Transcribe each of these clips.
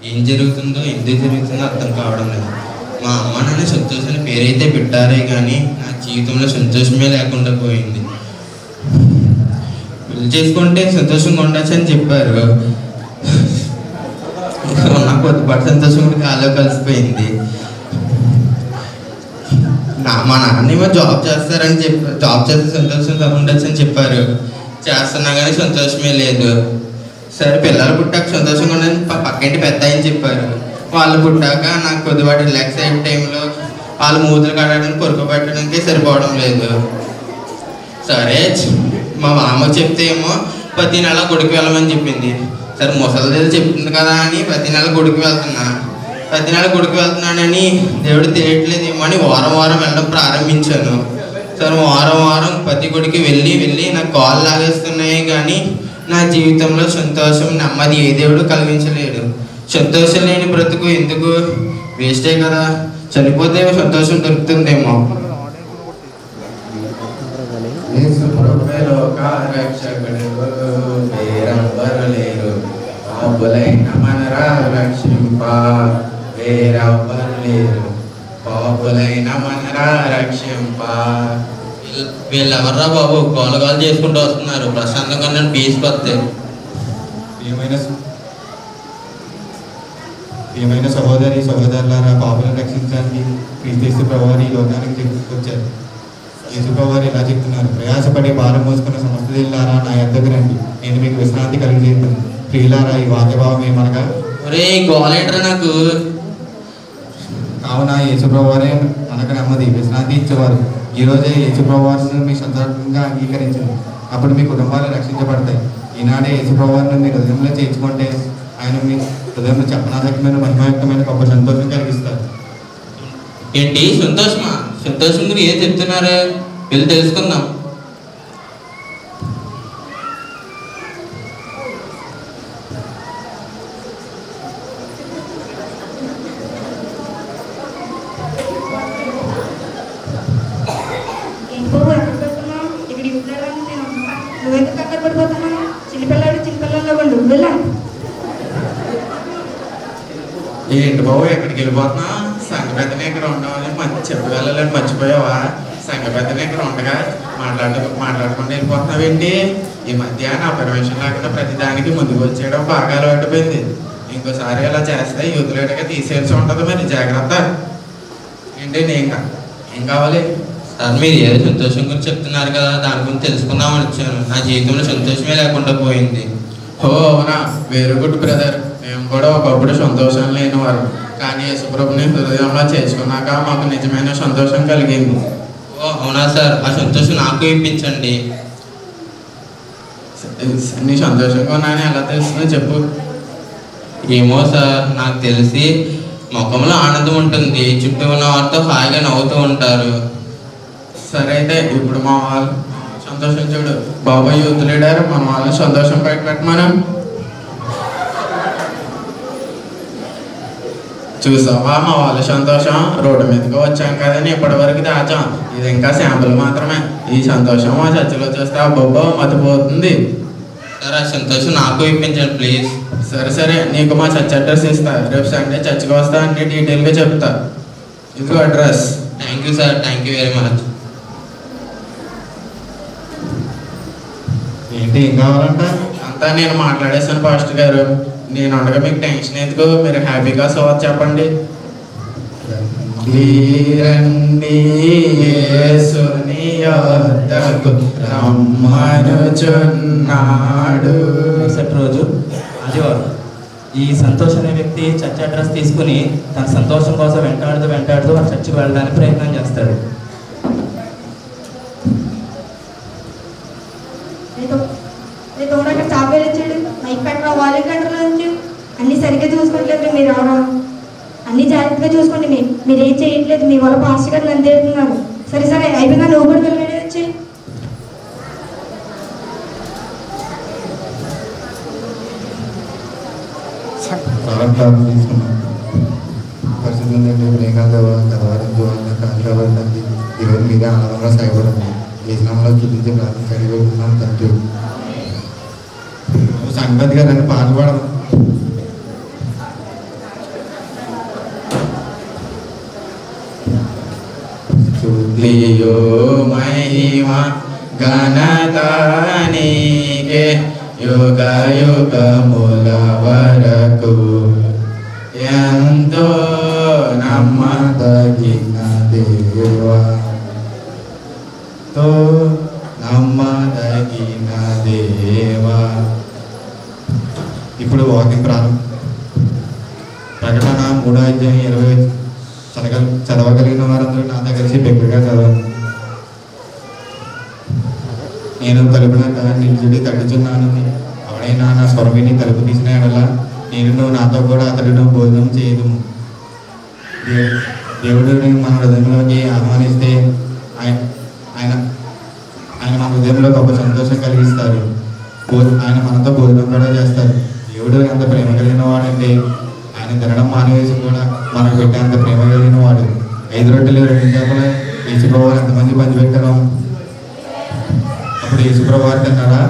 ఏం జరుగుతుందో ఎందుకు జరుగుతుందో అర్థం కావడం లేదు. మా అమ్మ నాన్న సంతోషాన్ని పేరైతే పెట్టారే కానీ నా జీవితంలో సంతోషమే లేకుండా పోయింది. పెళ్లి చేసుకుంటే సంతోషంగా ఉండొచ్చు అని చెప్పారు. నాకు కొద్దిపాటి సంతోషం కూడా కాలో కలిసిపోయింది. మా నాన్నేమో జాబ్ చేస్తారని జాబ్ చేస్తే సంతోషంగా ఉండొచ్చు అని చెప్పారు. చేస్తున్నా కానీ సంతోషమే లేదు. సరే పిల్లలు పుట్టాక సంతోషంగా ఉండని పక్కింటి పెద్ద అని చెప్పారు. వాళ్ళు పుట్టాక నాకు కొద్దిపాటి రిలాక్స్ అయ్యే టైంలో వాళ్ళు మూతులు కట్టడానికి కొరకు పెట్టడానికి సరిపోవడం లేదు. సరే మా మామకు చెప్తే ఏమో ప్రతి నెల గుడికి వెళ్ళమని చెప్పింది. సరే ముసలిది చెప్తుంది కదా అని ప్రతి నెల గుడికి వెళ్తున్నానని దేవుడు తెలియట్లేదేమో అని వారం వెళ్ళడం ప్రారంభించాను. సరే వారం ప్రతి గుడికి వెళ్ళి నాకు కాళ్ళు లాగేస్తున్నాయి కానీ నా జీవితంలో సంతోషం నెమ్మది ఏ దేవుడు కలిగించలేడు. సంతోషం లేని బ్రతుకు ఎందుకు, వేస్టే కదా. చనిపోతే సంతోషం దొరుకుతుందేమో. వీళ్ళెవర్రా బాబు గోలగాలు చేసుకుంటూ వస్తున్నారు. ప్రశాంతంగా నన్ను తీసుకొస్తే ఏమైనా సహోదరులారా, పాపులను రక్షించడానికి క్రీస్తు ప్రభువారు ఈ లోకానికి తీసుకొచ్చారు. యేసు ప్రభువారు ఇలా చెప్తున్నారు, ప్రయాసపడి భారం మోసుకున్న సమస్తలారా నా యొద్దకు రండి, నేను మీకు విశ్రాంతి కలిగజేస్తాను. ప్రియులారా, ఈ వాక్యభావం ఏమనగా గోలేటరా నాకు కావున యేసు ప్రభువారే మనకు నెమ్మది విశ్రాంతి ఇచ్చేవారు. ఈరోజే యేసు ప్రభువారిని మీ సందర్భంగా అంగీకరించింది, అప్పుడు మీ కుటుంబాలు రక్షించబడతాయి. ఈనాడే యేసు ప్రభువారిని మీ హృదయంలో చేర్చుకుంటే ఆయన మీ హృదయంలో చెప్పనాశకమైన మహిమయుక్తమైన గొప్ప సంతోషం కలిగిస్తారు. ఏంటి సంతోషమా? సంతోషం గురించి ఏం చెప్తున్నారు? వెళ్ళి తెలుసుకుందాం. ఏంటి బాబు ఎక్కడికి వెళ్ళిపోతున్నా? సంఘ పెద్దనే ఇక్కడ ఉండవని చెప్పి వెళ్ళాలని మర్చిపోయావా? సంఘ పెద్దనే ఇక్కడ ఉండగా మాట్లాడకుండా వెళ్ళిపోతున్నావేంటి? ఈ మధ్య నా పర్మిషన్ లేకుండా ప్రతిదానికి ముందుకు వచ్చేయడం బాగా అలవాటుపోయింది. ఇంకోసారి ఇలా చేస్తే యూత్లేటగా తీసేయాల్సి ఉంటుంది. మరి జాగ్రత్త. ఏంటి ఏం కావాలి? సార్ మీరు ఏదో సంతోషం గురించి చెప్తున్నారు కదా, దాని గురించి తెలుసుకుందామని వచ్చాను. నా జీవితంలో సంతోషమే లేకుండా పోయింది. ఓ అవునా, వెరీ గుడ్ బ్రదర్. మేము కూడా ఒకప్పుడు సంతోషం లేనివారు, కానీ యేసుప్రభుని హృదయంలో చేసుకున్నాక మాకు నిజమైన సంతోషం కలిగింది. ఓ అవునా సార్, ఆ సంతోషం నాకు ఇప్పించండి. నీ సంతోషంగా ఉన్నాయని ఎలా తెలుస్తుందో చెప్పు. ఏమో సార్, నాకు తెలిసి ముఖంలో ఆనందం ఉంటుంది, చుట్టూ ఉన్న వారితో హాయిగా నవ్వుతూ ఉంటారు. సరే అయితే ఇప్పుడు మా వాళ్ళు సంతోషం చూడు. బాబాయ్ యూత్ లీడర్ మన వాళ్ళని సంతోషం పెట్టమనం. చూసావా మా వాళ్ళ సంతోషం? రోడ్డు మీదకి వచ్చాం కదని ఇప్పటివరకు దాచాం. ఇది ఇంకా శాంపుల్ మాత్రమే. ఈ సంతోషం మా చర్చలో చూస్తే అబ్బబ్బో మతిపోతుంది. సార్ ఆ సంతోషం నాకు ఇప్పించండి ప్లీజ్. సరే నీకు మా చర్చ్ అడ్రస్ ఇస్తా. రేపు సండే చర్చ్కి వస్తా, అన్ని డీటెయిల్గా చెప్తా. ఇదిగో address. Thank you sir, thank you very much. ఏంటి ఏం కావాలంట? అంతా నేను మాట్లాడేశాను పాస్టర్ గారు. నేను ఉండగా మీకు టెన్షన్ ఎందుకు? మీరు హ్యాపీగా సోద్ చెప్పండి. రండి యేసుని యొద్దకు రమ్మనుచున్నాడు. మరుసటి రోజు ఆదివారం ఈ సంతోష్ అనే వ్యక్తి చర్చ్ అడ్రస్ తీసుకుని తన సంతోషం కోసం వెంటాడుతూ ఆ చర్చికి వెళ్ళడానికి ప్రయత్నం చేస్తాడు. చాపేలు ఇచ్చాడు, మైక్ పెట్టరా, వాల్యూమ్ కంట్రోల్ నుంచి అన్ని సరిగ్గా చూసుకోవట్లేదు. మీరు ఎవరో అన్ని జాగ్రత్తగా చూసుకోండి. మీరేం చేయట్లేదు, మీ వల్ల పాస్టర్ గారు నన్ను తిడుతున్నారు. సరే సరే అయిపోయిందా, నువ్వు కూడా వెళ్ళి వచ్చి ప్రారంభం తీసుకున్నాం. పరిస్థితి ఏంటంటే ప్రేంగాల గతవారం జోహాన్ కాంట్రాబడి ఈరోజు మీరే ఆనందంగా సాయపడండి. ఈ స్నామంలో చూపించి ప్రార్థించండి వెళ్తున్నాం తండ్రి. సంగతి గారు పాట పాడము. స్తుతియో మహిమ ఘనత నీకే యుగ యుగముల వరకు ఎంతో నమ్మదగిన దేవా, తో నమ్మదగిన దేవా. ఇప్పుడు వాకింగ్ ప్రారంభం. ప్రకటన 3:20 చదవగలిగిన వారందరూ నాతో కలిసి బిగ్గరగా చదవండి. నేను తలుపున నిల్చుడి తట్టుచున్నాను. ఎవడైనా నా స్వరం విని తలుపు తీసిన ఎడల నేను నాతో కూడా అతడును భోజనం చేయదు. దేవుడు మన హృదయంలోకి ఆహ్వానిస్తే ఆయన మన హృదయంలో గొప్ప సంతోషం కలిగిస్తారు. ఆయన మనతో భోజనం కూడా చేస్తారు. దేవుడు ఎంత ప్రేమ కలిగిన వాడంటే ఆయన తినడం మానేసి కూడా మనకు పెట్టేంత ప్రేమ కలిగిన వాడు. 5 రొట్టెలు 2 చేపలు యేసుప్రభు ఎంతమంది పంచిపెట్టారు? అప్పుడు యేసుప్రభు వారు తిన్నారా?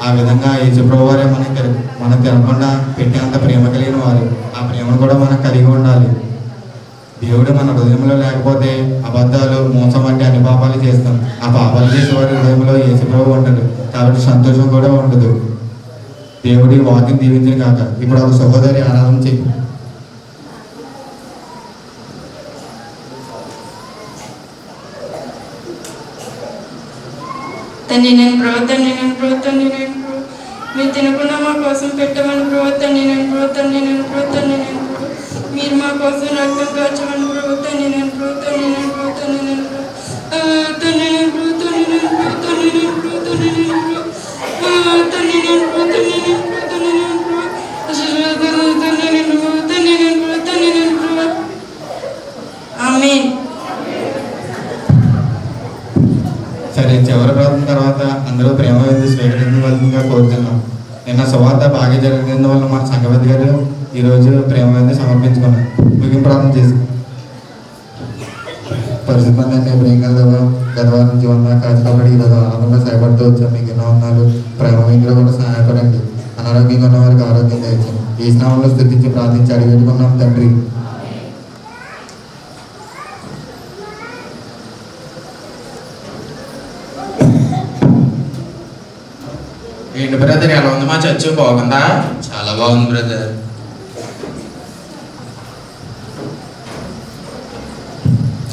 ఆ విధంగా యేసుప్రభు వారే మనం తినకుండా పెట్టేంత ప్రేమ కలిగిన వారు. ఆ ప్రేమను కూడా మనం కలిగి ఉండాలి. దేవుడు మన హృదయంలో లేకపోతే అబద్ధాలు, మోసం వంటి అన్ని పాపాలు చేస్తాం. ఆ పాపాలు చేసే వారి హృదయంలో యేసుప్రభు ఉండదు, కాబట్టి సంతోషం కూడా ఉండదు. దేవుడి వాక్యం దీవించిన కాక. ఇప్పుడు ఒక సహోదరి ఆరాధన చెయ్యి. తండ్రి నేను తండ్రి నేను తండ్రి నేను మీరు తినకుండా మా కోసం పెట్టమని తండ్రి నేను తండ్రి నేను తండ్రి నేను మీరు మా కోసం రక్తం కాచమని తండ్రి నేను తండ్రి నేను తండ్రి నేను తండ్రి నేను తండ్రి నేను తండ్రి నేను తండ్రి నేను తండ్రి నేను తండ్రి నేను ఆమేన్. సరే, చివరి ప్రార్థన తర్వాత అందరూ ప్రేమ విందు స్వీకరించవలసిందిగా కోరుతున్నాం. నిన్న సువార్త బాగా జరిగినందువల్ల మన సంఘపతి గారు ఈరోజు ప్రేమ విందు సమర్పించుకున్నారు. ముగింపు ప్రార్థన చేసి పరిస్థితి అంటే ప్రేంగల గతవారం నుంచి ఉన్న కాచికబడి ఈరోజు ఆనందంగా సహాయపడుతూ వచ్చాం. మీకు ఎన్నో ఉన్నాలు ప్రేమ విందులో కూడా సహాయపడండి. అనారోగ్యంగా ఉన్న వారికి ఆరోగ్యం దయచేయండి. ఈ స్నామంలో స్థుతించి ప్రార్థించి అడిగి పెట్టుకున్నాం తండ్రి. ఏంటి బ్రదర్, ఎలా ఉంది మా చర్చ్? బాగుందా? చాలా బాగుంది బ్రదర్.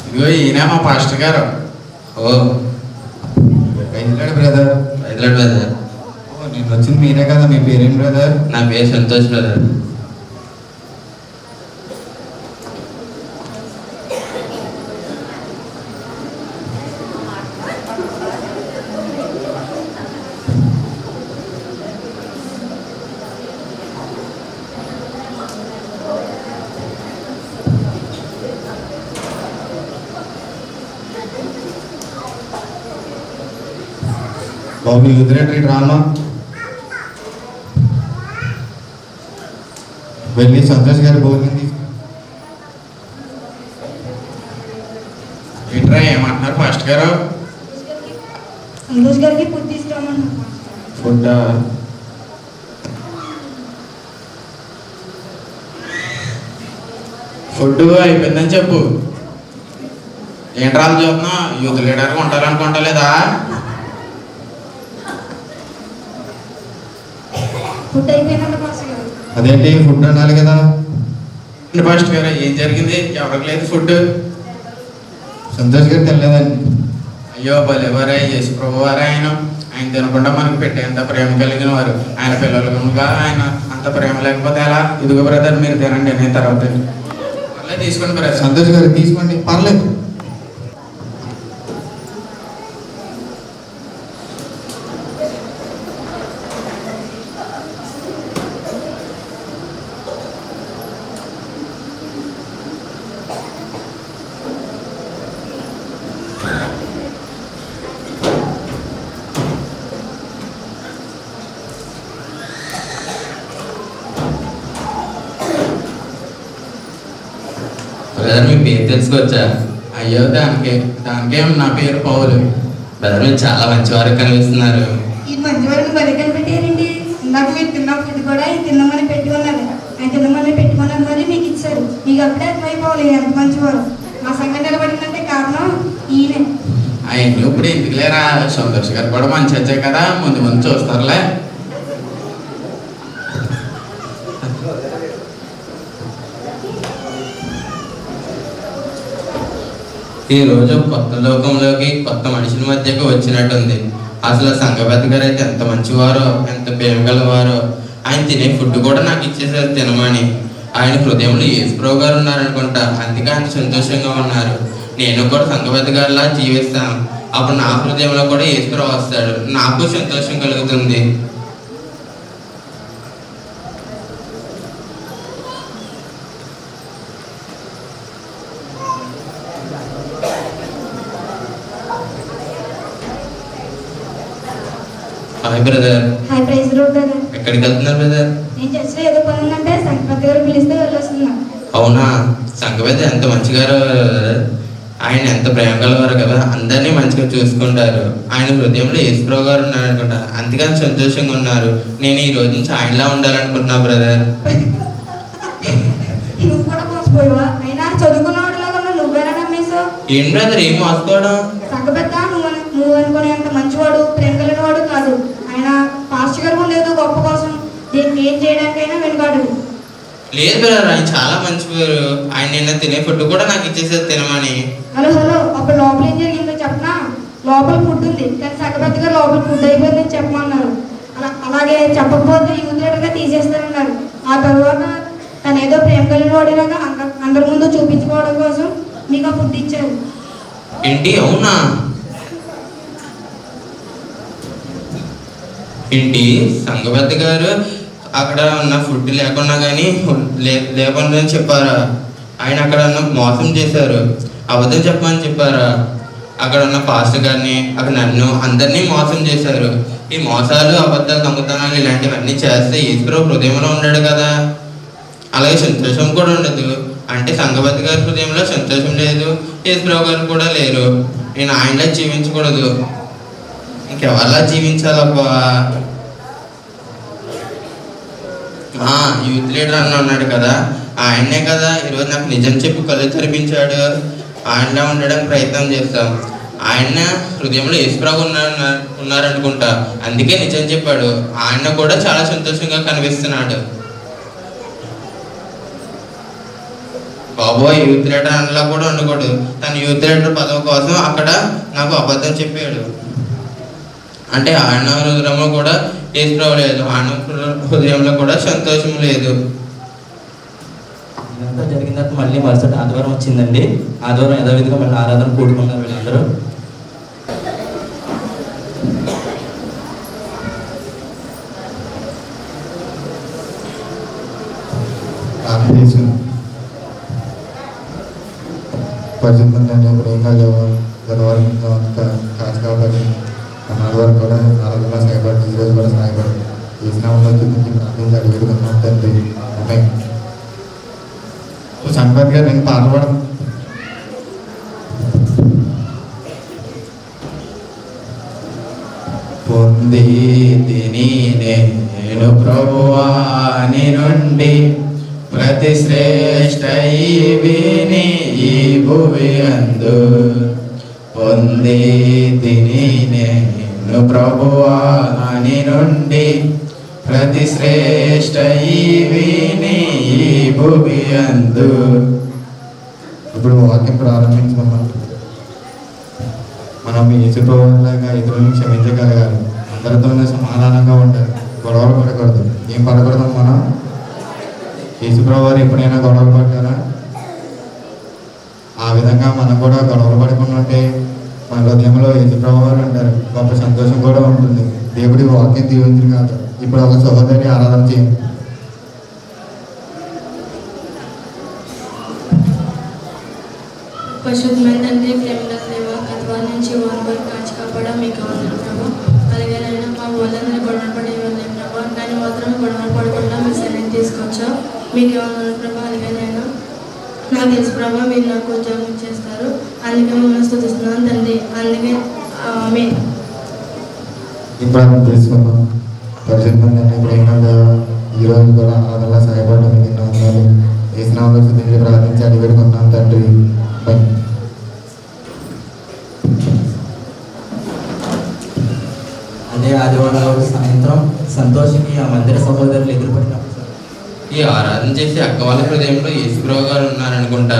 ఇదిగో ఈయన మా పాస్టర్ గారు. ఓ బయలుదేరాడు బ్రదర్. హైదరాబాద్ బ్రదర్. నేను వచ్చింది మీరే కదా. మీ పేరేం బ్రదర్? నా పేరు సంతోష్ బ్రదర్. బాబు యూత్రేటరీ డ్రామా వెళ్ళి సంతోష్ గారి భోజనం తీసుకు. ఏంట్రా ఏమంటున్నారు పాస్టర్ గారు? సంతోష్ గారికి ఫుడ్ తీసుకురామన్నా. ఫుడ్ ఫుడ్ అయిపోయిందని చెప్పు. ఏంట్రా అని చూస్తున్నా? యూత్ లీడర్గా ఉంటారనుకుంటా లేదా? ఫుడ్ అయిపోయిందంట పాస్టర్ గారు. అదేంటి ఫుడ్ అనాలి కదా. పాస్టర్ గారు ఏం జరిగింది? ఎవరికి లేదు ఫుడ్? సంతోష్ గారు తినలేదండి. అయ్యో భలేవారే, యేసు ప్రభు వారే ఆయన. ఆయన తినకుండా మనకు పెట్టేంత ప్రేమ కలిగిన వారు. ఆయన పిల్లలు కనుక ఆయన అంత ప్రేమ లేకపోతే ఎలా? ఇదిగో బ్రదర్ మీరు తినండి, నేను తర్వాత పర్లేదు తీసుకోండి బ్రదర్. సంతోష్ గారు తీసుకోండి, పర్లేదు. బ్రదర్ మీ పేరు తెలుసుకోవచ్చా? అయ్యో దానికేం నా పేరు పౌలు. బ్రదర్ మీరు చాలా మంచివారు కనిపిస్తున్నారు. ఇది మంచివారికి బలి కనిపెట్టారండి. ఇందాక మీరు తిన్నప్పుడు ఇది కూడా ఆయన తిన్నమని పెట్టి ఉన్నారు. ఆయన తిన్నమని పెట్టుకున్నారు మరి మీకు ఇచ్చారు. మీకు అప్పుడే అర్థమైపోవాలి ఎంత మంచివారు. మా సంఘం నిలబడిందంటే కారణం ఈయనే. అవన్నీ ఇప్పుడు ఎందుకు లేరా, సంతోష్ గారు కూడా మంచి వచ్చాయి కదా, ముందు ముందు చూస్తారులే. ఈ రోజు కొత్త లోకంలోకి కొత్త మనుషుల మధ్యకి వచ్చినట్టుంది. అసలు సంఘపతి గారు అయితే ఎంత మంచివారో, ఎంత ప్రేమ గలవారో. ఆయన తినే ఫుడ్ కూడా నాకు ఇచ్చేసారు తినమని. ఆయన హృదయంలో యేసుప్రభు గారు ఉన్నారనుకుంటా, అందుకే ఆయన సంతోషంగా ఉన్నారు. నేను కూడా సంఘపతి గారిలా జీవిస్తాను. అప్పుడు నా హృదయంలో కూడా యేసుప్రభు వస్తాడు, నాకు సంతోషం కలుగుతుంది. Hi brother. Hi prize road brother. ఎక్కడికి వెళ్తున్నారు బ్రదర్? నేను చర్చిలో ఏదో పని ఉందంటే సంఘపతి గారు పిలిస్తే వెళ్ళొస్తున్నా. అవునా? సంఘపతి ఎంత మంచిగారో, ఆయన ఎంత ప్రేమ గలవారు కదా, అందరినీ మంచిగా చూసుకుంటారు. ఆయన హృదయంలో యేసుప్రభు గారు ఉన్నారనుకుంటా, అందుకని సంతోషంగా ఉన్నారు. నేను ఈ రోజు నుంచి ఆయనలా ఉండాలనుకుంటున్నా బ్రదర్. నువ్వు కూడా మోసపోయావా? అయినా చదువుకున్నవాడిలాగా ఉన్నా నువ్వేనా నమ్మేశావు? ఏం బ్రదర్ ఏం మోసుకోవడం? సంఘపెద్ద నువ్వు అనుకునేంత మంచివాడు, ప్రేమ కలిగిన వాడు కాదు. ఆయన పాస్టర్ గారు ఉండేది గొప్ప కోసం దీన్ని ఏం చేయడానికైనా వెనుకాడు. లేదు బ్రదర్, ఆయన చాలా మంచివారు. ఆయన నిన్న తినే ఫుడ్ కూడా నాకు ఇచ్చేసారు తినమని. హలో అప్పుడు లోపల ఏం జరిగిందో చెప్పనా? లోపల ఫుడ్ ఉంది కానీ సంఘపెద్ద గారు లోపల ఫుడ్ అయిపోయిందని చెప్పమన్నారు. అలాగే చెప్పకపోతే యూత్ లీడర్గా తీసేస్తారన్నారు. ఆ తర్వాత తను ఏదో ప్రేమ కలిగిన వాడిలాగా అందరి ముందు చూపించుకోవడం కోసం మీకు ఆ ఫుడ్ ఇచ్చారు. ఏంటి? అవునా? ఏంటి సంఘపతి గారు అక్కడ ఉన్న ఫుడ్ లేకున్నా కానీ లేకుండా చెప్పారా? ఆయన అక్కడ ఉన్న మోసం చేశారు, అబద్ధం చెప్పమని చెప్పారా? అక్కడ ఉన్న పాస్టర్ గారిని, అక్కడ నన్ను, అందరినీ మోసం చేశారు. ఈ మోసాలు, అబద్ధాలు, దొంగతనాలు ఇలాంటివన్నీ చేస్తే యేసుప్రభు హృదయంలో ఉన్నాడు కదా, అలాగే సంతోషం కూడా ఉండదు. అంటే సంఘపతి గారి హృదయంలో సంతోషం లేదు, యేసుప్రభు గారు కూడా లేరు. నేను ఆయనలా జీవించకూడదు, ఇంకెవరిలా జీవించాలబ్బా? యూత్ లీడర్ అన్న ఉన్నాడు కదా, ఆయనే కదా ఈరోజు నాకు నిజం చెప్పి కళ్ళు తెరిపించాడు. ఆయనలా ఉండడానికి ప్రయత్నం చేస్తాం. ఆయన హృదయంలో యేసుప్రభు ఉన్నారనుకుంటా, అందుకే నిజం చెప్పాడు. ఆయన కూడా చాలా సంతోషంగా కనిపిస్తున్నాడు. బాబోయ్, యూత్ లీడర్ అందులో కూడా ఉండకూడదు. తన యూత్ లీడర్ పదవి కోసం అక్కడ నాకు అబద్ధం చెప్పాడు. అంటే ఆయన హృదయంలో కూడా యేసుప్రభు లేదు, ఆయన హృదయంలో కూడా సంతోషం లేదు. ఇదంతా జరిగిన తర్వాత మళ్ళీ మరుసటి ఆదివారం వచ్చిందండి. ఆదివారం యథావిధిగా మళ్ళీ ఆరాధన కూడుకున్నారు వీళ్ళందరూ. పరిశుద్ధంగా ప్రేమగా గర్వాలు కాచి కాబట్టి ఆదివారం కూడా ఆరాధన సాయపడి ఈరోజు కూడా సాయపడి ఈ స్నామంలో చూపించి ప్రార్థించి అడిగేడుకున్నాం తండ్రి. సంపత్ గారు నేను పాట పాడను. పొంది తిని నేను ప్రభువాని నుండి ప్రతి శ్రేష్ఠ విని ఈ భువి అందు. పొంది తిని నేను ప్రభువాని నుండి ప్రతి శ్రేష్ఠ విని ఈ భువి అందు. ఇప్పుడు వాక్యం ప్రారంభించమన్నా. మనం యేసుప్రభువులాగా ఇతరులను క్షమించగలగాలి, అందరితోనే సమాధానంగా ఉండాలి, గొడవలు పడకూడదు. ఏం పడకూడదు? మనం యేసుప్రభు వారు ఎప్పుడైనా గొడవలు పడ్డారా? ఆ విధంగా మనం కూడా గొడవలు పడకుండా ఉంటే మన హృదయంలో యేసుప్రభు వారు ఉంటారు, గొప్ప సంతోషం కూడా ఉంటుంది. దేవుడి వాక్యం దీవించిన కాదు. ఇప్పుడు ఒక సహోదరి ఆరాధన చేయండి. పరిశుద్ధమైన తండ్రి, ప్రేమల దేవ, గతవారి నుంచి వారి వరకు కాచి కాపాడా మీకు వందనాలు ప్రభా. అలాగే నైనా మా వాళ్ళని గొడవలు పడే వాళ్ళే ప్రభా, కానీ మాత్రం గొడవలు పడకుండా మీ సరైన తీసుకొచ్చా మీకు వందనాలు ప్రభా. అలాగే నైనా నా మాకు తెలుసు ప్రభా మీరు నాకు ఉద్యోగం ఇచ్చేస్తారు, అందుకే మిమ్మల్ని స్తుతిస్తున్నాను తండ్రి. అందుకే ఆమేన్. ఇప్పుడు తెలుసుకుందాం. పరిశుద్ధమైన ప్రేమగా ఈరోజు కూడా ఆదరణ సహాయపడడం ఎన్నో వందలు. ఏసునామములో స్తుతించి ప్రార్థించి అడిగి పెట్టుకున్నాం తండ్రి. అదే ఆదివారం రోజు సాయంత్రం సంతోషికి ఆ మందిర సహోదరులు ఎదురుపడినప్పుడు ఈ ఆరాధన చేసి అక్క వాళ్ళ హృదయంలో యేసుప్రభు గారు ఉన్నారనుకుంటా.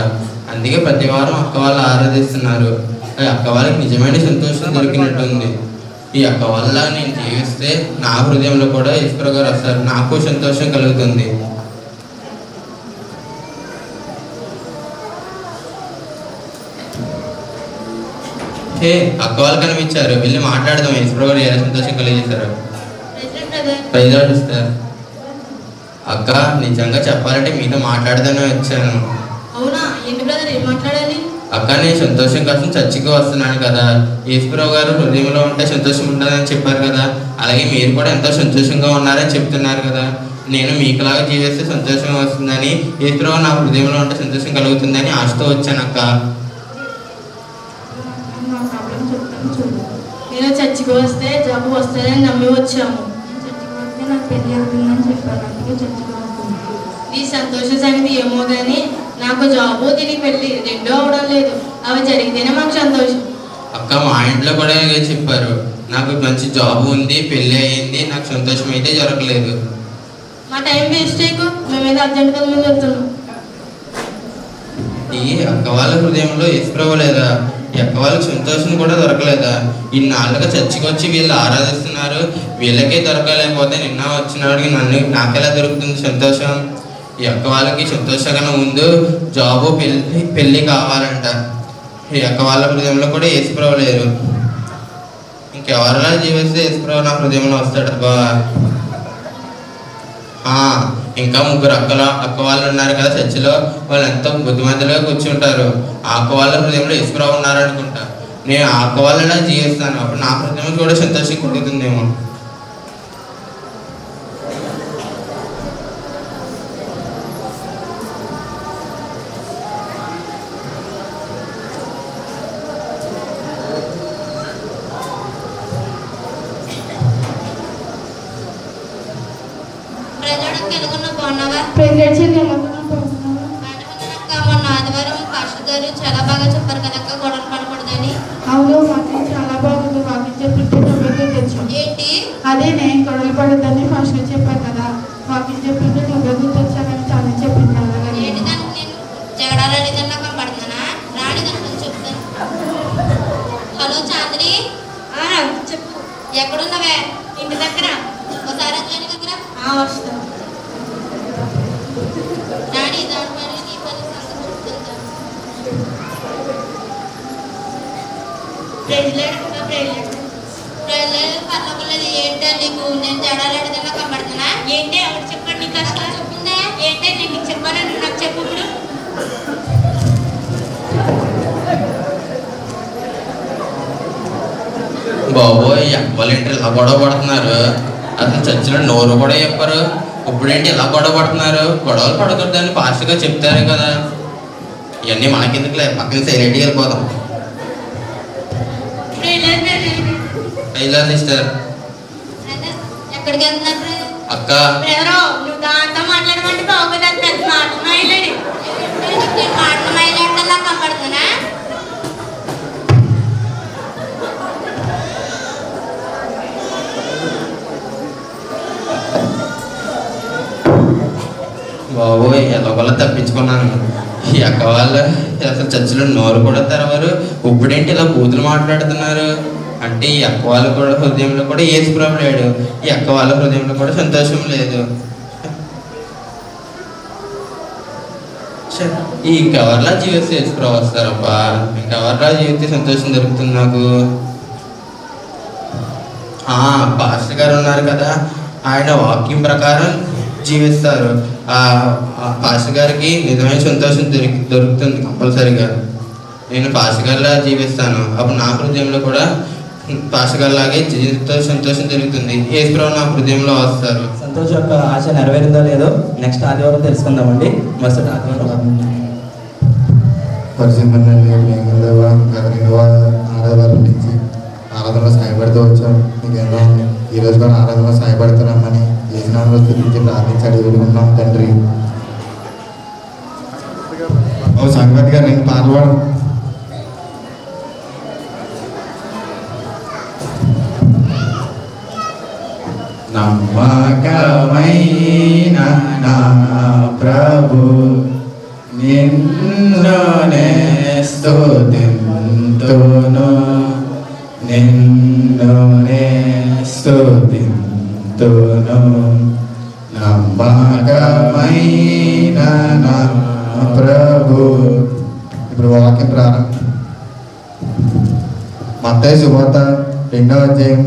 అందుకే ప్రతి వారం అక్క వాళ్ళు ఆరాధిస్తున్నారు. ఈ అక్క వాళ్ళకి నిజమైన సంతోషం దొరికినట్టుంది. ఈ అక్క వల్ల నేను జీవిస్తే నా హృదయంలో కూడా యేసుప్రభు గారు వస్తారు, నాకు సంతోషం కలుగుతుంది. హే, అక్క వాళ్ళు కనిపించారు, వెళ్ళి మాట్లాడదాం. యేసుప్రభు గారు ఎలా సంతోషం కలిగేశారు. ప్రజలు అక్క, నిజంగా చెప్పాలంటే మీతో మాట్లాడదానే వచ్చాను. అవునా, ఏంటి బ్రదర్, ఏం మాట్లాడాలి? అక్క, నేను సంతోషం కోసం చర్చికి వస్తున్నాను కదా. యేసుప్రభు గారు హృదయంలో ఉంటే సంతోషం ఉంటుందని చెప్పారు కదా, అలాగే మీరు కూడా ఎంతో సంతోషంగా ఉన్నారని చెప్తున్నారు కదా. నేను మీకులాగా జీవిస్తే సంతోషం వస్తుందని, యేసుప్రభు నా హృదయంలో ఉంటే సంతోషం కలుగుతుందని ఆశతో వచ్చాను అక్క. నేను చర్చికి వస్తే జాబ్ వస్తానని నమ్మి వచ్చాము. నాకు పెళ్లి అవుతుందని చెప్పాను, అందుకే చర్చికి వస్తుంది. నీ సంతోష సంగతి ఏమో కానీ నాకు జాబు దీనికి పెళ్లి రెండూ అవడం లేదు. అవి జరిగితేనే మాకు సంతోషం. అక్క, మా ఇంట్లో కూడా ఇలాగే చెప్పారు. నాకు మంచి జాబ్ ఉంది, పెళ్ళి అయ్యింది, నాకు సంతోషం అయితే జరగలేదు. మా టైం వేస్ట్ చేయకు, మేమేదో అర్జెంట్ కదా మేము వెళ్తున్నాం. ఈ అక్క వాళ్ళ హృదయంలో యేసుప్రభు లేదా? ఈ అక్క వాళ్ళకి సంతోషం కూడా దొరకలేదా? ఇన్నాళ్ళుగా చర్చికి వచ్చి వీళ్ళు ఆరాధిస్తున్నారు, వీళ్ళకే దొరకలేకపోతే నిన్న వచ్చినవాడికి నాకెలా దొరుకుతుంది సంతోషం? ఈ అక్క వాళ్ళకి సంతోషం కన్నా ముందు జాబు, పెళ్ళి కావాలంట. ఈ అక్క వాళ్ళ హృదయంలో కూడా యేసుప్రభు లేరు. ఇంకెవరిలా జీవిస్తే యేసుప్రభు నా హృదయంలో వస్తాడబ్బా. ఇంకా ముగ్గురు అక్క వాళ్ళు ఉన్నారు కదా చర్చిలో, వాళ్ళు ఎంతో బుద్ధిమంతులుగా కూర్చుంటారు. ఆ అక్క వాళ్ళ హృదయంలో యేసుప్రభు ఉన్నారనుకుంటా. నేను ఆ అక్క వాళ్ళలా జీవిస్తాను, అప్పుడు నా హృదయం కూడా సంతోషం కలుగుతుందేమో. మొన్న ఆదివారం పాస్టర్ గారు చాలా బాగా చెప్పారు కదా అక్క, గొడవలు పడకూడదని. అవును, మాకు చాలా బాగుంది. వాకింగ్ చెప్పింటే నువ్వే తెచ్చావు. ఏంటి? అదే నేను గొడవలు పడద్దని ఫస్ట్ గా చెప్పాను కదా, వాకింగ్ చెప్పింటే నువ్వే గుర్తొచ్చానని చాలా చెప్పింది. అలాగే ఏంటి దానికి నేను జగడాలేదన్నా కనపడుతున్నానా? రాని దానికి చెప్తాను. హలో చాంద్రి, చెప్పు. ఎక్కడున్నావే? ఇంటి దగ్గర. ఒకసారి వచ్చాను దగ్గర వస్తాను. రాణి దాని పని నీ పని సంగతి చెప్తుందా? పర్లేదు. ఏంటో నీకు నేను జడాలేదన్నా కనపడుతున్నా? ఏంటి ఎవరు చెప్పండి? నీకు అసలు చెప్పిందా? ఏంటి నేను నీకు చెప్పాను, నాకు చెప్పు. ఇప్పుడు బాబోయ్, వాళ్ళ ఇంటి ఇలా గొడవ పడుతున్నారు. అసలు చర్చిలో నోరు కూడా చెప్పారు, ఇప్పుడేంటి ఇలా గొడవ పడుతున్నారు? గొడవలు పడకూడదని ఫాస్ట్గా చెప్తారు కదా. ఇవన్నీ మనకెందుకులే, పక్కన సైలెంట్గా వెళ్ళిపోదాం. సిస్టర్, ఎక్కడికి వెళ్తున్నారు అక్క? నువ్వు దాంతో మాట్లాడమంటే బాగోదు. అది పెద్ద మాటలు మాట్లాడి నేను మాటలు మాట్లాడటంలా కనపడుతున్నా? బాబోయ్, ఎలాగోలా తప్పించుకున్నాను. ఈ అక్క వాళ్ళు అసలు చర్చిలో నోరు కూడా తెరవరు, ఇప్పుడేంటి ఇలా బూతులు మాట్లాడుతున్నారు? అంటే ఈ అక్క వాళ్ళ కూడా హృదయంలో కూడా యేసుప్రభు లేడు, ఈ అక్క వాళ్ళ హృదయంలో కూడా సంతోషం లేదు. ఇంకెవరిలా జీవిస్తే యేసుప్రభు వస్తారబ్బా? ఇంకెవరిలా జీవితే సంతోషం దొరుకుతుంది నాకు? పాస్టర్ గారు ఉన్నారు కదా, ఆయన వాక్యం ప్రకారం జీవిస్తారు. ఆ పాస్టర్ గారికి నిజమైన సంతోషం దొరుకుతుంది కంపల్సరీగా. నేను పాస్టర్ గారిలా జీవిస్తాను, అప్పుడు నా హృదయంలో కూడా పాస్టర్ గారి లాగే సంతోషం జరుగుతుంది. యేసుప్రభు నా హృదయంలో వస్తారు. సంతోషం యొక్క ఆశ నెరవేరిందో లేదో నెక్స్ట్ ఆదివారం తెలుసుకుందామండి. మరుసటి ఆదివారం పరిశుద్ధంగా ఆరాధన నుంచి ఆరాధనలో సహాయపడుతూ వచ్చాం. మీకు ఎన్నో ఈరోజు కూడా ఆరాధనలో సహాయపడుతున్నామని యజమానుల స్థితించి ప్రార్థించి అడుగుతున్నాం తండ్రి. ఓ సంగతి గారు నేను పాల్గొడం నమ్మకమైన నా ప్రభు నిన్నునే స్తుతింతును నిన్నునే స్తుతింతును నమ్మకమైన నా ప్రభు. ఇప్పుడు వాక్యం ప్రారంభం. మత్తయి సువార్త 2వ అధ్యాయం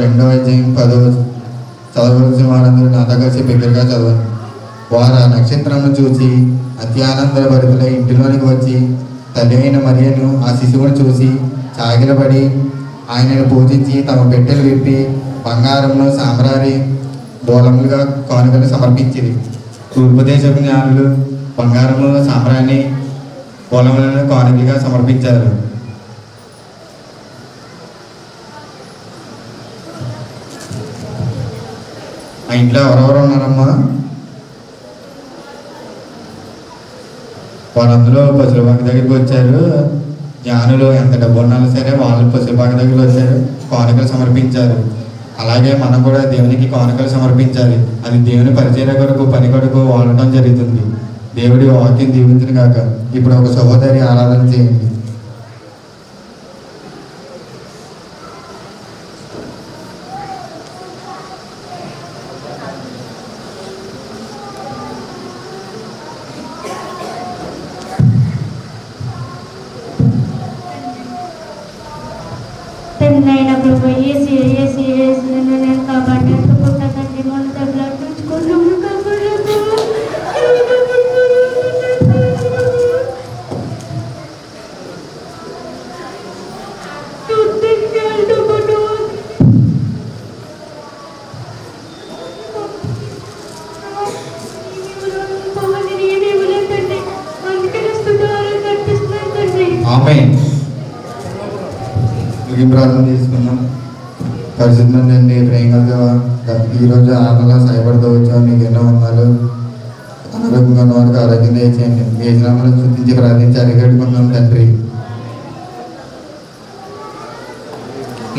2వ అధ్యాయం 10వ చదవలసిన వారందరూ నాతో కలిసి బిగ్గరగా చదవండి. వారు ఆ నక్షత్రమును చూసి అతి ఆనంద భరితులై ఇంటిలోనికి వచ్చి తల్లి అయిన మరియను ఆ శిశువును చూసి చాగిలపడి ఆయనను పూజించి తమ పెట్టెలు విప్పి బంగారమును సాంబ్రాణి బోలములుగా కానుకలు సమర్పించింది. తూర్పు దేశపు జ్ఞానులు బంగారము సాంబ్రాణి బోలములను కానుకలుగా సమర్పించారు. ఆ ఇంట్లో ఎవరెవరు ఉన్నారమ్మా? వాళ్ళందరూ పశువులపాక దగ్గరికి వచ్చారు. జ్ఞానులు ఎంత డబ్బు ఉన్నా సరే వాళ్ళు పశువులపాక దగ్గరికి వచ్చారు, కానుకలు సమర్పించారు. అలాగే మనం కూడా దేవునికి కానుకలు సమర్పించాలి. అది దేవుని పరిచర్య కొరకు పని కొరకు వాడటం జరుగుతుంది. దేవుడి వాక్యం దీవించిన కాక. ఇప్పుడు ఒక సహోదరి ఆరాధన చేయండి. నైనా ప్రభు ఏసి ఏసి ఏసి నేను కాబట్టి పుట్ట తండ్రి మన దగ్గర ఉంచుకున్నాము కాబట్టి ప్రార్థన చేసుకున్నాం. పరిశుద్ధండి ప్రేమగా ఈరోజు ఆనందంగా సహాయపడుతూ వచ్చాం. మీకు ఎన్నో వందలు. అనారోగ్యంగా ఉన్న వారికి ఆరోగ్యం చేయండి. మీ యజమానులను స్తుతించి ప్రార్థించి అడిగట్టుకున్నాం తండ్రి.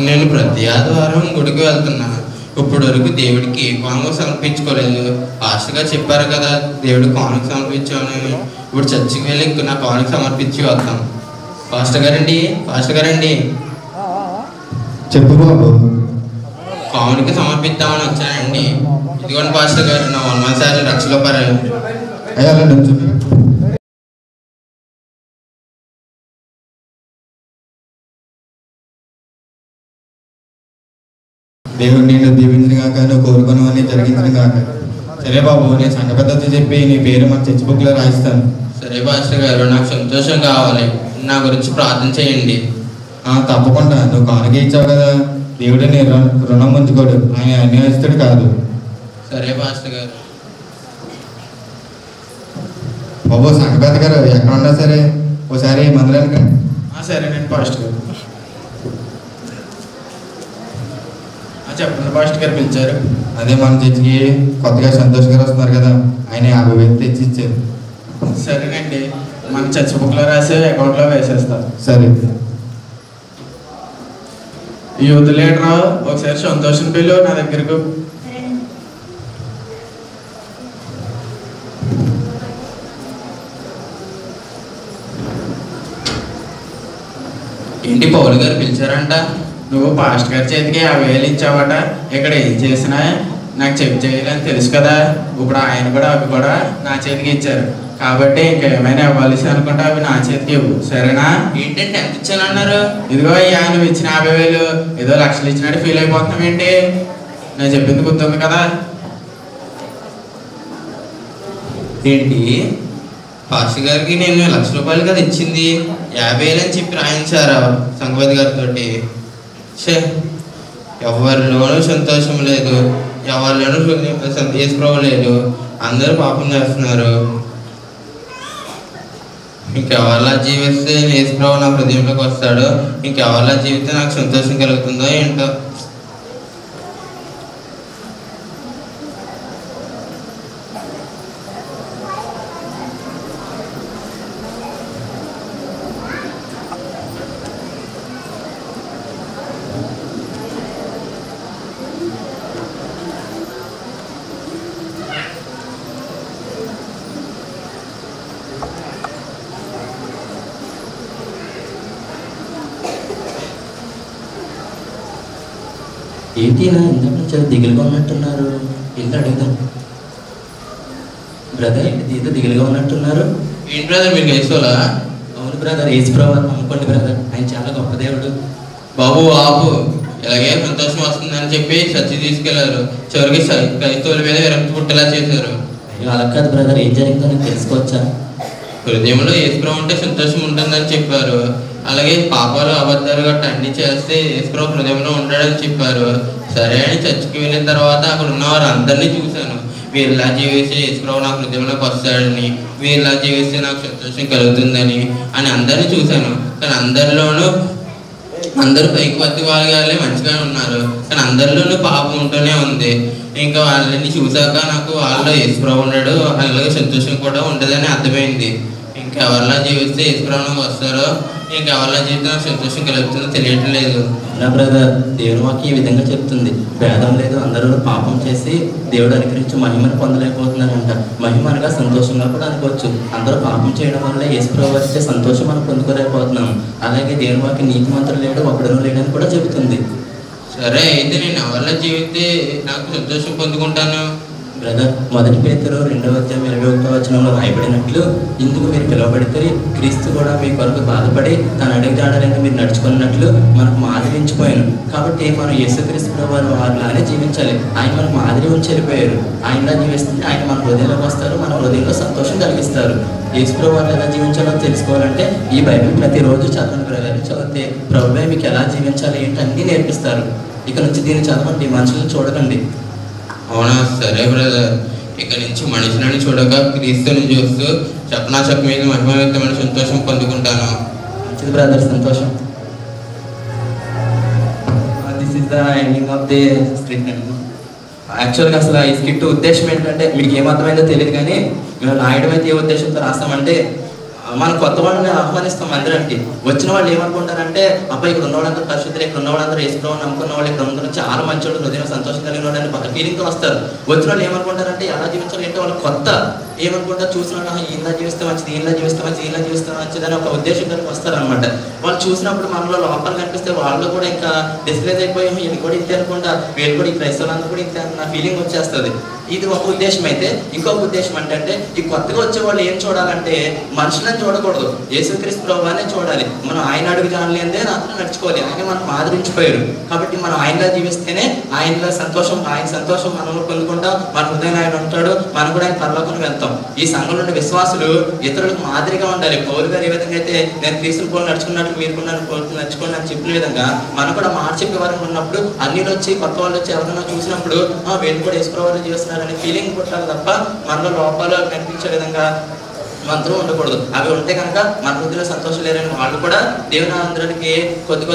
నేను ప్రతి ఆదివారం గుడికి వెళ్తున్నా. ఇప్పటి వరకు దేవుడికి కానుక సమర్పించుకోలేదు. పాస్టర్గా చెప్పారు కదా దేవుడు కానుక సమర్పించామని. ఇప్పుడు చర్చికి వెళ్ళి నా కానుక సమర్పించి వస్తాం. పాస్టర్ గారండి చెప్పు బాబు. కానుక సమర్పిద్దామని వచ్చానండి. ఇదిగోండి పాస్టర్ గారు, నా 1 సార్లు రక్షలో పరారు. అయ్యా నుంచి దేవుడు నేను దీవించిన కాక, నువ్వు కోరుకున్నవన్నీ జరిగించిన కాక. సరే బాబు, నేను సంఘ పెద్దతో చెప్పి నీ పేరు మా చర్చ్ బుక్లో రాయిస్తాను. సరే పాస్టర్ గారు, నాకు సంతోషం కావాలి. నా గురించి ప్రార్థన చేయండి. తప్పకుండా. నువ్వు కానుక ఇచ్చావు కదా, దేవుడు నీ రుణం ఉంచుకోడు. ఆయన అన్యాయస్తుడు కాదు. సరే పాస్టర్ గారు. బాబు సంఘ పెద్ద గారు ఎక్కడ ఉన్నా సరే ఒకసారి మందిరానికి రండి. సరేనండి పాస్టర్ గారు. చెప్పండి పాస్టర్ గారు పిలిచారు. అదే మన చర్చికి కొత్తగా సంతోష్ గారు వస్తున్నారు కదా, ఆయన 50,000 తెచ్చి ఇచ్చారు. సరేనండి, మన చర్చ్ బుక్లో రాసి అకౌంట్లో వేసేస్తారు. సరే. యూత్ లీడర్ ఒకసారి సంతోషం పిల్లు నా దగ్గరకు. ఏంటి పౌలు గారు పిలిచారంట? నువ్వు పాస్టర్ గారి చేతికి 50,000 ఇచ్చావట. ఇక్కడ ఏం చేసినా నాకు చెప్పి చేయాలని తెలుసు కదా. ఇప్పుడు ఆయన కూడా అవి కూడా నా చేతికి ఇచ్చారు. కాబట్టి ఇంకేమైనా ఇవ్వాల్సి అనుకుంటే అవి నా చేతికి ఇవ్వు, సరేనా? ఏంటంటే ఎంత ఇచ్చానన్నారు? ఇదిగో అయ్యా, నువ్వు ఇచ్చిన 50,000 ఏదో లక్షలు ఇచ్చినట్టు ఫీల్ అయిపోతున్నావు ఏంటి? నేను చెప్పింది గుర్తుంది కదా. ఏంటి? పాస్టర్ గారికి నేను ₹1,00,000 కదా ఇచ్చింది, 50,000 అని చెప్పి రాయించారు సంగపతి గారితో. ఎవరిలోనూ సంతోషం లేదు, ఎవరిలోనూ యేసుప్రభు లేదు, అందరూ పాపం చేస్తున్నారు. ఇంకెవరిలా జీవిస్తే యేసుప్రభు నా హృదయంలోకి వస్తాడో, ఇంకెవరిలా జీవిస్తే నాకు సంతోషం కలుగుతుందో ఏంటో. ఏంటి నా ఇందాక నుంచి దిగులుగా ఉన్నట్టున్నారు? వెళ్ళి అడుగుదాం. బ్రదర్ ఏదో దిగులుగా ఉన్నట్టున్నారు. ఏంటి బ్రదర్ మీకు యేసులా? అవును బ్రదర్, యేసుప్రభు నమ్ముకోండి బ్రదర్, ఆయన చాలా గొప్ప దేవుడు. బాబు ఆపు, ఇలాగే సంతోషం వస్తుందని చెప్పి చర్చి తీసుకెళ్లారు, చివరికి క్రైస్తవుల మీద విరక్తి పుట్టేలా చేశారు. అలా కాదు బ్రదర్, ఏం జరిగిందో నేను తెలుసుకోవచ్చా? హృదయంలో యేసుప్రభు ఉంటే సంతోషం ఉంటుందని చెప్పారు. అలాగే పాపాలు అబద్ధాలు గట్ట అన్ని చేస్తే యేసుప్రభు హృదయంలో ఉంటాడని చెప్పారు. సరే అని చర్చికి వెళ్ళిన తర్వాత అక్కడ ఉన్నవారు అందరినీ చూశాను. వీరు ఇలా జీవిస్తే యేసుప్రభు నా హృదయంలోకి వస్తాడని, వీరు ఇలా జీవిస్తే నాకు సంతోషం కలుగుతుందని అని అందరినీ చూశాను. కానీ అందరిలోనూ అందరూ పైకి పత్తి వాళ్ళే మంచిగానే ఉన్నారు, కానీ అందరిలోనూ పాపం ఉంటూనే ఉంది. ఇంకా వాళ్ళని చూశాక నాకు వాళ్ళలో యేసుప్రభు ఉన్నాడు, అలాగే సంతోషం కూడా ఉండదని అర్థమైంది. ఇంకెవరిలా జీవిస్తే యేసుప్రభుకి వస్తారో, ఇంకెవరిలా జీవితే నాకు సంతోషం కలుగుతుందో తెలియటం లేదు. నా బ్రదర్, దేవుని వాక్యం ఈ విధంగా చెప్తుంది, భేదం లేదు, అందరూ పాపం చేసి దేవుడు అనుగ్రహించి మహిమను పొందలేకపోతున్నారంట. మహిమ అనగా సంతోషంగా కూడా అనుకోవచ్చు. అందరూ పాపం చేయడం వల్ల యేసుప్రభు వస్తే సంతోషం మనం పొందుకోలేకపోతున్నాం. అలాగే దేవుని వాక్యం నీతిమంతుడు లేడు, ఒకడును లేడని కూడా చెబుతుంది. సరే అయితే నేను ఎవరిలా జీవితే నాకు సంతోషం పొందుకుంటాను? బ్రదర్, 1 పేతురు 2:21 రాయబడినట్లు, ఇందుకు మీరు పిలువబడితే క్రీస్తు కూడా మీ కొరకు బాధపడి తన అడుగుజాడలంటే మీరు నడుచుకున్నట్లు మనకు మాదిరి ఉంచిపోయాను. కాబట్టి మనం యేసుక్రీస్తు ప్రభువు వారిలానే జీవించాలి. ఆయన మనకు మాదిరి ఉంచి వెళ్ళిపోయారు. ఆయనలా జీవిస్తే ఆయన మన హృదయంలోకి వస్తారు, మన హృదయంలో సంతోషం కలిగిస్తారు. యేసు ప్రభు వారు ఎలా జీవించాలో తెలుసుకోవాలంటే ఈ బైబిల్ ప్రతిరోజు చదవండి బ్రదర్. చదివితే ప్రభువే మీకు ఎలా జీవించాలి ఏంటి అన్నీ నేర్పిస్తారు. ఇక నుంచి దీన్ని చదవండి, మనుషులను చూడకండి. అవునా? సరే బ్రదర్, ఇక నుంచి మనుషులని చూడక క్రీస్తుని చూస్తూ చెప్పన మీద మహిమయుక్తమైన సంతోషం పొందుకుంటాను. మంచిది బ్రదర్, సంతోషం. This is the ending of the script. యాక్చువల్గా అసలు ఈ స్క్రిప్ట్ ఉద్దేశం ఏంటంటే మీకు ఏమర్థమైందో తెలియదు, కానీ మేము రాయడం అయితే ఏ ఉద్దేశంతో రాస్తామంటే మనం కొత్త వాళ్ళని ఆహ్వానిస్తాం మందిరానికి. వచ్చిన వాళ్ళు ఏమనుకుంటారంటే అబ్బాయి ఇక్కడ ఉన్నవాళ్ళందరూ పరిశుద్ధులు, ఇక్కడ ఉన్నవాళ్ళందరూ యేసుప్రభువుని నమ్ముకున్న వాళ్ళు, ఇక్కడ ఉన్న చాలా మంచోళ్ళు, హృదయం సంతోషం కలిగిన వాళ్ళు అని ఫీలింగ్తో వస్తారు. వచ్చిన వాళ్ళు ఏమనుకుంటారంటే ఎలా జీవించాలి ఏంటో వాళ్ళు కొత్త ఏమనుకుంటారు, చూసిన వాళ్ళు ఈయనలా జీవిస్తే మంచిది, ఈయనలా జీవిస్తే మంచిది, ఈయనలా జీవిస్తే మంచిది అని ఒక ఉద్దేశంతో వస్తారనమాట. వాళ్ళు చూసినప్పుడు మనలో లోపాలు కనిపిస్తే వాళ్ళు కూడా ఇంకా డిస్ప్లేజ్ అయిపోయి వీళ్ళు కూడా ఇంతే అనుకుంటా, వీళ్ళు కూడా ఈ క్రైస్తవులందరూ కూడా ఇంతే అన్న ఫీలింగ్ వచ్చేస్తుంది. ఇది ఒక ఉద్దేశం. అయితే ఇంకొక ఉద్దేశం ఏంటంటే ఈ కొత్తగా వచ్చే వాళ్ళు ఏం చూడాలంటే మనుషులను చూడకూడదు, యేసుక్రీస్తు ప్రభువునే చూడాలి. మనం ఆయన అడుగు జాడలేదే రాత్రి నడుచుకోవాలి. ఆయన మనం ఆదరించిపోయారు కాబట్టి మనం ఆయనలా జీవిస్తేనే ఆయనలో సంతోషం, ఆయన సంతోషం మనలో పొందుకుంటాం, మన హృదయం ఆయన ఉంటాడు, మనం కూడా ఆయన పరలోకానికి వెళ్తాం. ఈ సంఘంలో ఉండే విశ్వాసులు ఇతరులకు మాదిరిగా ఉండాలి. పౌలు గారు ఏ విధంగా అయితే నేను క్రీస్తుని పోలు నడుచుకున్నట్లు మీరు కూడా నడుచుకోండి అని చెప్పిన విధంగా మనం కూడా మాట చెప్పే వారికి ఉన్నప్పుడు అన్ని వచ్చి కొత్త వాళ్ళు వచ్చి ఎవరైనా చూసినప్పుడు వీళ్ళు కూడా యేసు ప్రభువుని జీవిస్తున్నారనే ఫీలింగ్ పుట్టాలి తప్ప మనలో లోపాలు కనిపించే విధంగా మంత్రం ఉండకూడదు. అవి ఉంటే కనుక మన వృద్ధిలో సంతోషం లేరని వాళ్ళు కూడా దేవుని అందరికి కొద్ది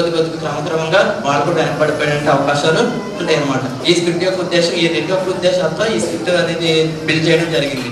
క్రమక్రమంగా వాళ్ళు కూడా వెనపడిపోయే అవకాశాలు ఉంటాయి అన్నమాట. ఈ స్క్రిప్ట్ యొక్క ఉద్దేశం, ఈ రెండు యొక్క ఉద్దేశాలతో ఈ స్క్రిప్ట్ అనేది బిల్డ్ చేయడం జరిగింది.